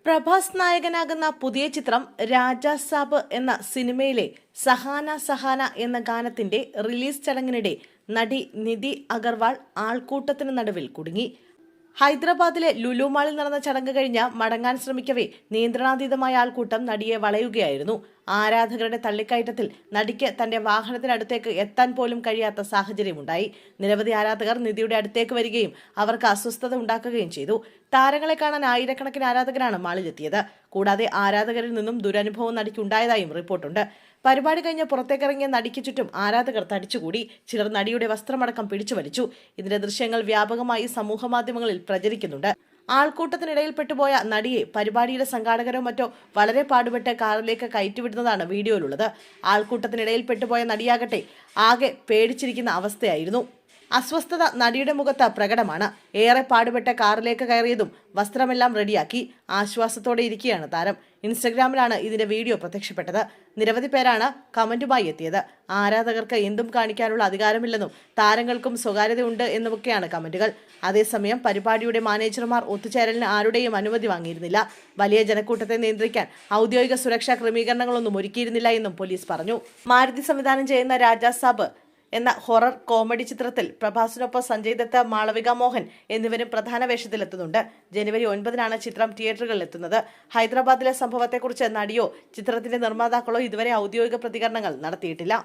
പ്രഭാസ് നായകനാകുന്ന പുതിയ ചിത്രം രാജാ സാബ് എന്ന സിനിമയിലെ സഹാന എന്ന ഗാനത്തിന്റെ റിലീസ് ചടങ്ങിനിടെ നടി നിധി അഗർവാൾ ആൾക്കൂട്ടത്തിന് നടുവിൽ കുടുങ്ങി. ഹൈദരാബാദിലെ ലുലു മാളിൽ നടന്ന ചടങ്ങ് കഴിഞ്ഞ് മടങ്ങാൻ ശ്രമിക്കവേ നിയന്ത്രണാതീതമായ ആൾക്കൂട്ടം നടിയെ വളയുകയായിരുന്നു. ആരാധകരുടെ തള്ളിക്കയറ്റത്തിൽ നടിക്ക് തന്റെ വാഹനത്തിനടുത്തേക്ക് എത്താൻ പോലും കഴിയാത്ത സാഹചര്യമുണ്ടായി. നിരവധി ആരാധകർ നിധിയുടെ അടുത്തേക്ക് വരികയും അവർക്ക് അസ്വസ്ഥത ഉണ്ടാക്കുകയും ചെയ്തു. താരങ്ങളെ കാണാൻ ആയിരക്കണക്കിന് ആരാധകരാണ് മാളിലെത്തിയത്. കൂടാതെ ആരാധകരിൽ നിന്നും ദുരനുഭവം നടിക്കുണ്ടായതായും റിപ്പോർട്ടുണ്ട്. പരിപാടി കഴിഞ്ഞ് പുറത്തേക്കിറങ്ങിയ നടിക്ക് ചുറ്റും ആരാധകർ തടിച്ചുകൂടി. ചിലർ നടിയുടെ വസ്ത്രമടക്കം പിടിച്ചു വലിച്ചു. ഇതിന്റെ ദൃശ്യങ്ങൾ വ്യാപകമായി സമൂഹമാധ്യമങ്ങളിൽ പ്രചരിക്കുന്നുണ്ട്. ആൾക്കൂട്ടത്തിനിടയിൽപ്പെട്ടുപോയ നടിയെ പരിപാടിയുടെ സംഘാടകരോ മറ്റോ വളരെ പാടുപെട്ട് കാറിലേക്ക് കയറ്റിവിടുന്നതാണ് വീഡിയോയിലുള്ളത്. ആൾക്കൂട്ടത്തിനിടയിൽപ്പെട്ടുപോയ നടിയാകട്ടെ ആകെ പേടിച്ചിരിക്കുന്ന അവസ്ഥയായിരുന്നു. അസ്വസ്ഥത നടിയുടെ മുഖത്ത് പ്രകടമാണ്. ഏറെ പാടുപെട്ട കാറിലേക്ക് കയറിയതും വസ്ത്രമെല്ലാം റെഡിയാക്കി ആശ്വാസത്തോടെ ഇരിക്കുകയാണ് താരം. ഇൻസ്റ്റഗ്രാമിലാണ് ഇതിന്റെ വീഡിയോ പ്രത്യക്ഷപ്പെട്ടത്. നിരവധി പേരാണ് കമന്റുമായി എത്തിയത്. ആരാധകർക്ക് എന്തും കാണിക്കാനുള്ള അധികാരമില്ലെന്നും താരങ്ങൾക്കും സ്വകാര്യതയുണ്ട് എന്നുമൊക്കെയാണ് കമന്റുകൾ. അതേസമയം പരിപാടിയുടെ മാനേജർമാർ ഒത്തുചേരലിന് ആരുടെയും അനുമതി വാങ്ങിയിരുന്നില്ല. വലിയ ജനക്കൂട്ടത്തെ നിയന്ത്രിക്കാൻ ഔദ്യോഗിക സുരക്ഷാ ക്രമീകരണങ്ങളൊന്നും ഒരുക്കിയിരുന്നില്ല എന്നും പോലീസ് പറഞ്ഞു. മാരുതി സംവിധാനം ചെയ്യുന്ന രാജാ സാബ് എന്ന ഹൊറർ കോമഡി ചിത്രത്തിൽ പ്രഭാസിനൊപ്പം സഞ്ജയ് ദത്ത്, മാളവിക മോഹൻ എന്നിവരും പ്രധാന വേഷത്തിലെത്തുന്നുണ്ട്. ജനുവരി 9-നാണ് ചിത്രം തിയേറ്ററുകളിൽ എത്തുന്നത്. ഹൈദരാബാദിലെ സംഭവത്തെക്കുറിച്ച് നടിയോ ചിത്രത്തിന്റെ നിർമ്മാതാക്കളോ ഇതുവരെ ഔദ്യോഗിക പ്രതികരണങ്ങൾ നടത്തിയിട്ടില്ല.